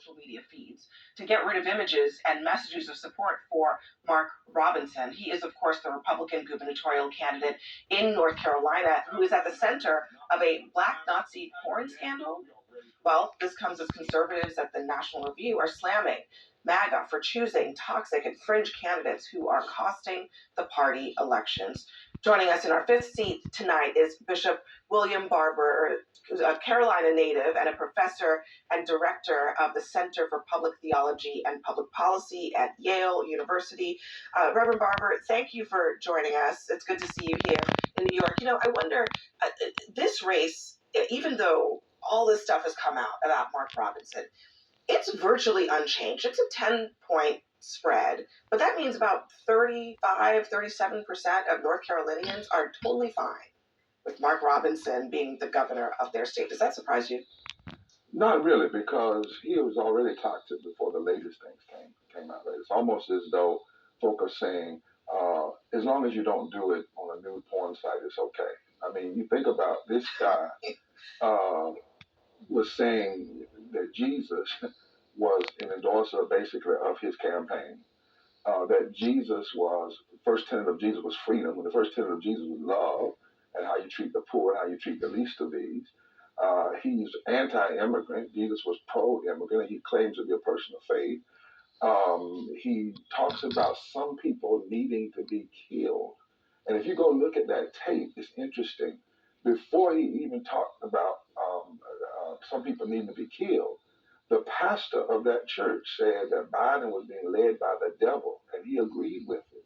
social media feeds to get rid of images and messages of support for Mark Robinson. He is, of course, the Republican gubernatorial candidate in North Carolina who is at the center of a black Nazi porn scandal. Well, this comes as conservatives at the National Review are slamming MAGA for choosing toxic and fringe candidates who are costing the party elections. Joining us in our fifth seat tonight is Bishop William Barber, who's a Carolina native and a professor and director of the Center for Public Theology and Public Policy at Yale University. Reverend Barber, thank you for joining us. It's good to see you here in New York. I wonder, this race, even though all this stuff has come out about Mark Robinson, it's virtually unchanged. It's a 10-point spread, but that means about 37% of North Carolinians are totally fine with Mark Robinson being the governor of their state. Does that surprise you? Not really, because he was already toxic before the latest things came out. It's almost as though folk are saying, as long as you don't do it on a nude porn site, it's okay. I mean, you think about this guy was saying that Jesus was an endorser basically of his campaign, that Jesus was, the first tenet of Jesus was freedom, and the first tenet of Jesus was love, and how you treat the poor and how you treat the least of these. He's anti-immigrant. Jesus was pro-immigrant, and he claims to be a person of faith. He talks about some people needing to be killed. And if you go look at that tape, it's interesting. Before he even talked about some people needing to be killed, the pastor of that church said that Biden was being led by the devil, and he agreed with it.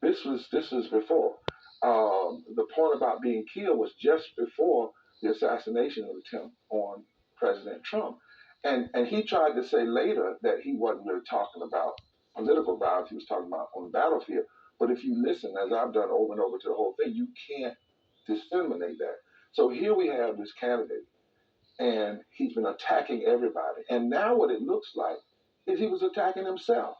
This was before. The point about being killed was just before the assassination attempt on President Trump. And he tried to say later that he wasn't really talking about political violence, he was talking about on the battlefield. But if you listen, as I've done over and over to the whole thing, you can't disseminate that. So here we have this candidate, and he's been attacking everybody. And now what it looks like is he was attacking himself.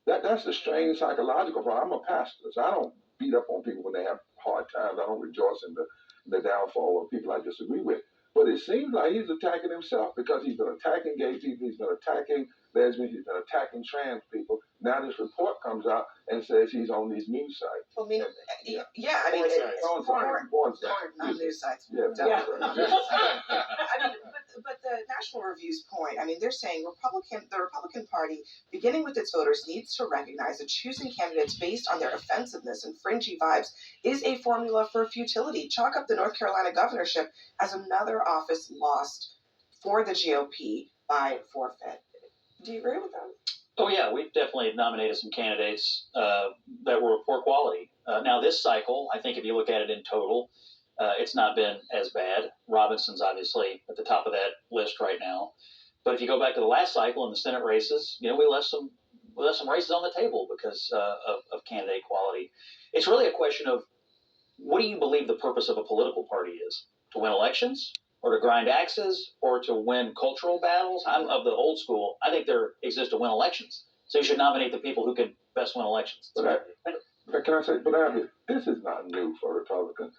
That's the strange psychological problem. I'm a pastor, so I don't beat up on people when they have hard times. I don't rejoice in the downfall of people I disagree with. But it seems like he's attacking himself, because he's been attacking gay people, he's been attacking lesbians, he's been attacking trans people. Now this report comes out and says he's on these news sites. Well, I mean, porn sites, not news sites. Yeah. But the National Review's point, they're saying the Republican Party, beginning with its voters, needs to recognize that choosing candidates based on their offensiveness and fringy vibes is a formula for futility. Chalk up the North Carolina governorship as another office lost for the GOP by forfeit. Do you agree with that? Oh, yeah, we've definitely nominated some candidates that were of poor quality. Now, this cycle, I think if you look at it in total, it's not been as bad. Robinson's obviously at the top of that list right now. But if you go back to the last cycle in the Senate races, we left some races on the table because of candidate quality. It's really a question of, what do you believe the purpose of a political party is? To win elections? Or to grind axes, or to win cultural battles? I'm of the old school. I think there exists to win elections. So you should nominate the people who can best win elections. But this is not new for Republicans.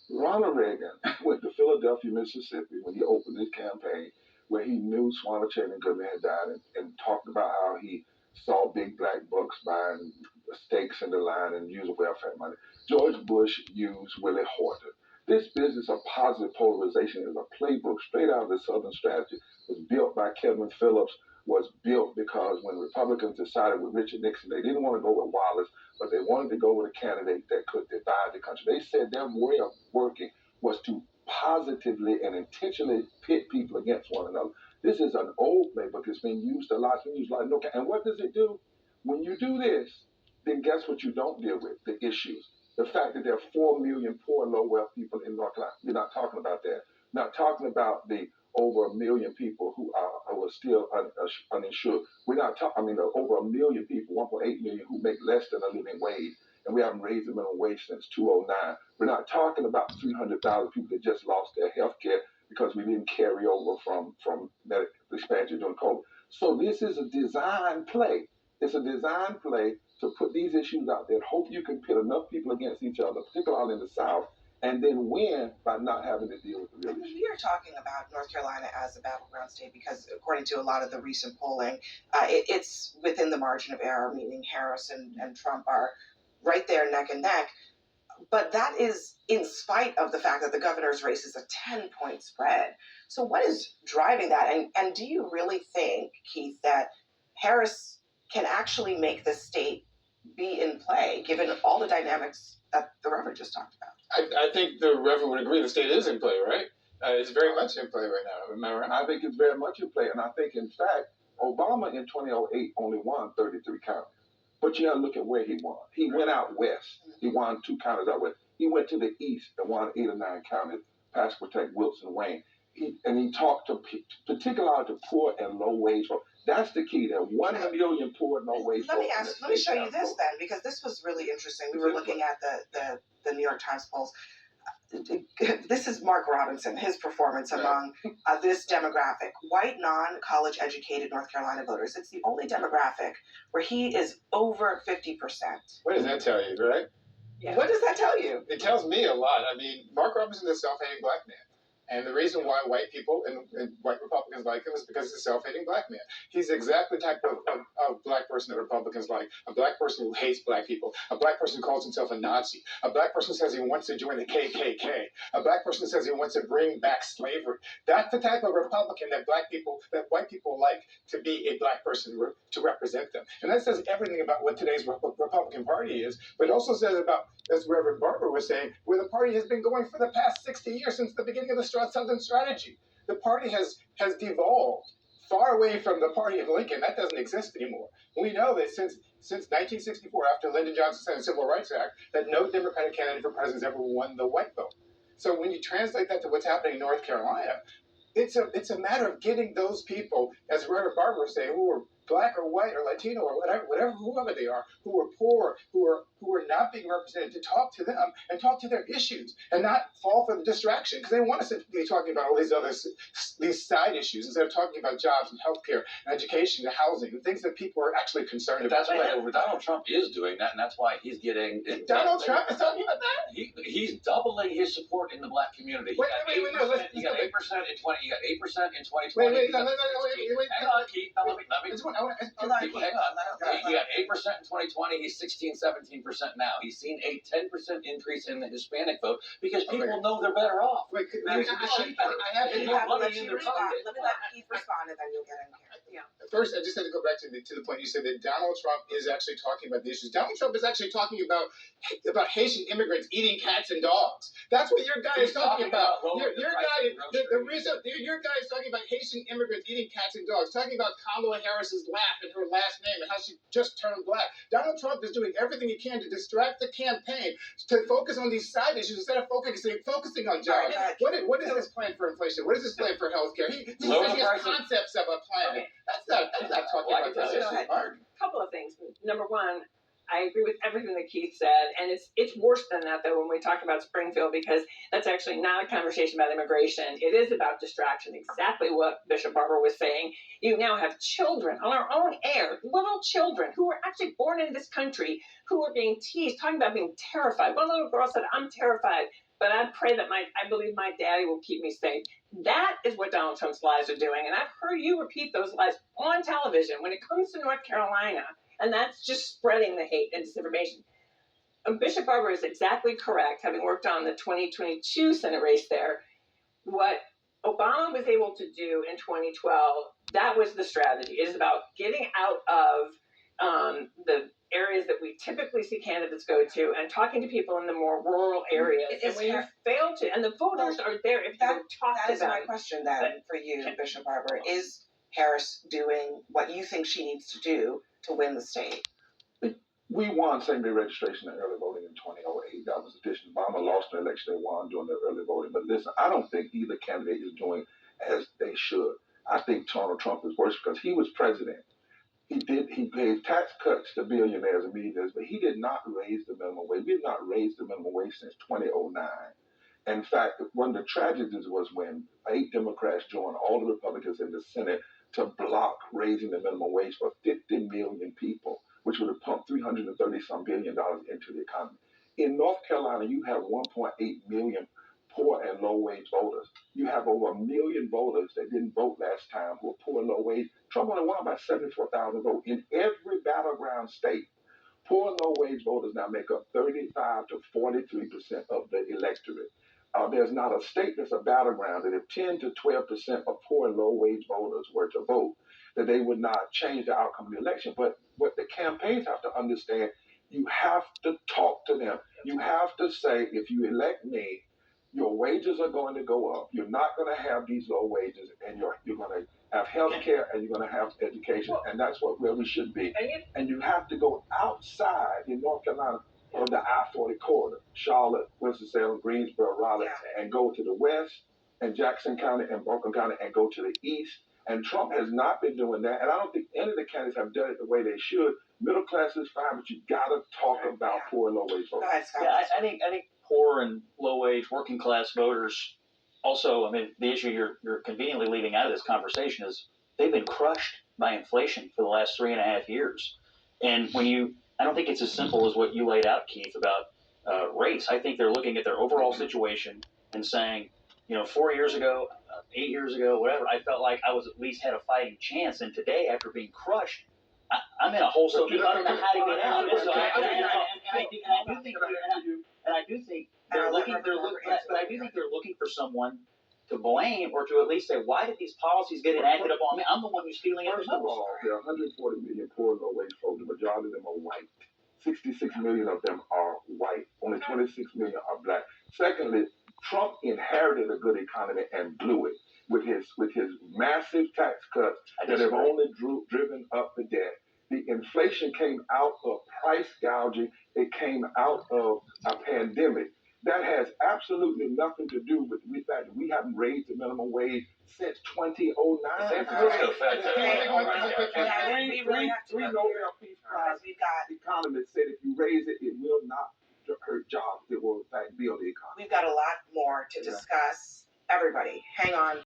Ronald Reagan went to Philadelphia, Mississippi, when he opened his campaign, where he knew Swanachayla Goodman had died, and talked about how he saw big black bucks buying stakes in the line and using welfare money. George Bush used Willie Horton. This business of positive polarization is a playbook straight out of the Southern strategy. It was built by Kevin Phillips, was built because when Republicans decided with Richard Nixon, they didn't want to go with Wallace, but they wanted to go with a candidate that could divide the country. They said their way of working was to positively and intentionally pit people against one another. This is an old playbook. It's been used a lot. It's been used a lot. And what does it do? When you do this, then guess what you don't deal with? The issues. The fact that there are 4 million poor and low-wealth people in North Carolina. You're not talking about that. Not talking about the over 1 million people who are still uninsured. We're not talking, over 1 million people, 1.8 million, who make less than a living wage, and we haven't raised the minimum wage since 2009. We're not talking about 300,000 people that just lost their health care because we didn't carry over from medical expansion during COVID. So this is a design play. It's a design play to put these issues out there. Hope you can pit enough people against each other, particularly in the South, and then win by not having to deal with the real I mean, issue. we are talking about North Carolina as a battleground state because, according to a lot of the recent polling, it's within the margin of error, meaning Harris and Trump are right there neck and neck. But that is in spite of the fact that the governor's race is a 10-point spread. So, what is driving that? And do you really think, Keith, that Harris can actually make the state be in play, given all the dynamics that the Reverend just talked about? I think the Reverend would agree the state is in play, right? It's very much in play right now. Am I right? I think it's very much in play, and I think, in fact, Obama in 2008 only won 33 counties. But you got to look at where he won. He went out west. He won 2 counties out west. He went to the east and won 8 or 9 counties, Pass, Protect, Wilson, Wayne. He talked to particularly to poor and low wage folks. That's the key. There are 1 million poor and low wage folks. Let me show you this then, because this was really interesting. We were looking at the New York Times polls. This is Mark Robinson, his performance among this demographic, white, non-college educated North Carolina voters. It's the only demographic where he is over 50%. What does that tell you, right? Yeah. What does that tell you? It tells me a lot. I mean, Mark Robinson is a self-hating black man. And the reason why white people and white Republicans like him is because he's a self-hating black man. He's exactly the type of black person that Republicans like. A black person who hates black people. A black person who calls himself a Nazi. A black person who says he wants to join the KKK. A black person who says he wants to bring back slavery. That's the type of Republican that white people like to be a black person to represent them. And that says everything about what today's Republican Party is, but it also says about, as Reverend Barber was saying, where the party has been going for the past 60 years since the beginning of the Southern strategy. The party has devolved far away from the party of Lincoln. That doesn't exist anymore. We know that since 1964, after Lyndon Johnson signed the Civil Rights Act, that no Democratic candidate for president has ever won the white vote. So when you translate that to what's happening in North Carolina, it's a matter of getting those people, as Reverend Barber was saying, who are black or white or Latino or whatever, whoever they are, who are poor, who are not being represented, to talk to them and talk to their issues and not fall for the distraction, because they want us to be talking about all these side issues instead of talking about jobs and healthcare and education and housing and things that people are actually concerned about. That's what Donald Trump is doing that, and that's why he's getting. Donald Trump is talking about that. He's doubling his support in the black community. He got 8% in 20. You got 8% in 2020. Wait. Hang on, Keith. Let me. Hang on. He got 8% in 2020. He's 16-17% now. He's seen a 10% increase in the Hispanic vote because people know they're better off. Wait, Let me let Keith respond, and then you'll get in here. Yeah. First, I just had to go back to the point you said that Donald Trump is actually talking about the issues. Donald Trump is actually talking about Haitian immigrants eating cats and dogs. That's what your guy is talking about. Your guy is talking about Haitian immigrants eating cats and dogs. Talking about Kamala Harris's laugh and her last name and how she just turned black. Donald Trump is doing everything he can to distract the campaign to focus on these side issues instead of focusing on jobs. What is his plan for inflation? What is his plan for healthcare? He has concepts of a plan. That's not talking about this issue. Couple of things. Number one, I agree with everything that Keith said, and it's worse than that though when we talk about Springfield, because that's actually not a conversation about immigration. It is about distraction. Exactly what Bishop Barber was saying. You now have children on our own air, little children who were actually born in this country, who are being teased, talking about being terrified. One little girl said, "I'm terrified, but I pray that I believe my daddy will keep me safe." That is what Donald Trump's lies are doing, and I've heard you repeat those lies on television when it comes to North Carolina. And that's just spreading the hate and disinformation. Bishop Barber is exactly correct, having worked on the 2022 Senate race there. What Obama was able to do in 2012, that was the strategy. It is about getting out of the areas that we typically see candidates go to and talking to people in the more rural areas. And when you fail to, and the voters are there if you talk to them. That is my question then for you, Bishop Barber. Is Harris doing what you think she needs to do to win the state? We won same-day registration and early voting in 2008. That was the petition. Obama lost the election. They won during the early voting. But listen, I don't think either candidate is doing as they should. I think Donald Trump is worse because he was president. He gave tax cuts to billionaires and millionaires, but he did not raise the minimum wage. We have not raised the minimum wage since 2009. In fact, one of the tragedies was when 8 Democrats joined all the Republicans in the Senate to block raising the minimum wage for 50 million people, which would have pumped $330-some billion into the economy. In North Carolina, you have 1.8 million poor and low wage voters. You have over 1 million voters that didn't vote last time who are poor and low wage. Trump only won by 74,000 votes in every battleground state. Poor and low wage voters now make up 35 to 43% of the electorate. There's not a state that's a battleground that if 10 to 12% of poor and low wage voters were to vote, that they would not change the outcome of the election. But what the campaigns have to understand, you have to talk to them. You have to say, if you elect me, your wages are going to go up. You're not going to have these low wages, and you're going to have health care, and you're going to have education, and that's where we should be. And you have to go outside in North Carolina of the I-40 corridor, Charlotte, Winston-Salem, Greensboro, Raleigh, and go to the west, and Jackson County, and Buncombe County, and go to the east. And Trump has not been doing that, and I don't think any of the candidates have done it the way they should. Middle class is fine, but you got to talk about poor and low wage voters. Yeah, I think poor and low wage working class voters also, I mean, the issue you're conveniently leaving out of this conversation is they've been crushed by inflation for the last 3.5 years. And I don't think it's as simple as what you laid out, Keith, about race. I think they're looking at their overall situation and saying, 4 years ago, 8 years ago, whatever, I felt like I was at least had a fighing chance. And today, after being crushed, I'm in a hole so deep, I don't know how to get out. I do think they're looking for someone to blame, or to at least say, why did these policies get enacted upon me? I'm the one who's feeling it the First of most. all, there are 140 million poor and low wage folks. The majority of them are white. 66 million of them are white. Only 26 million are black. Secondly, Trump inherited a good economy and blew it with his massive tax cuts that have only driven up the debt. The inflation came out of price gouging. It came out of a pandemic. That has absolutely nothing to do with the fact that we haven't raised the minimum wage since 2009. San Francisco Fed said Three Nobel Peace Prize economists said if you raise it, it will not hurt jobs. It will, in fact, build the economy. We've got a lot more to discuss. Everybody, hang on.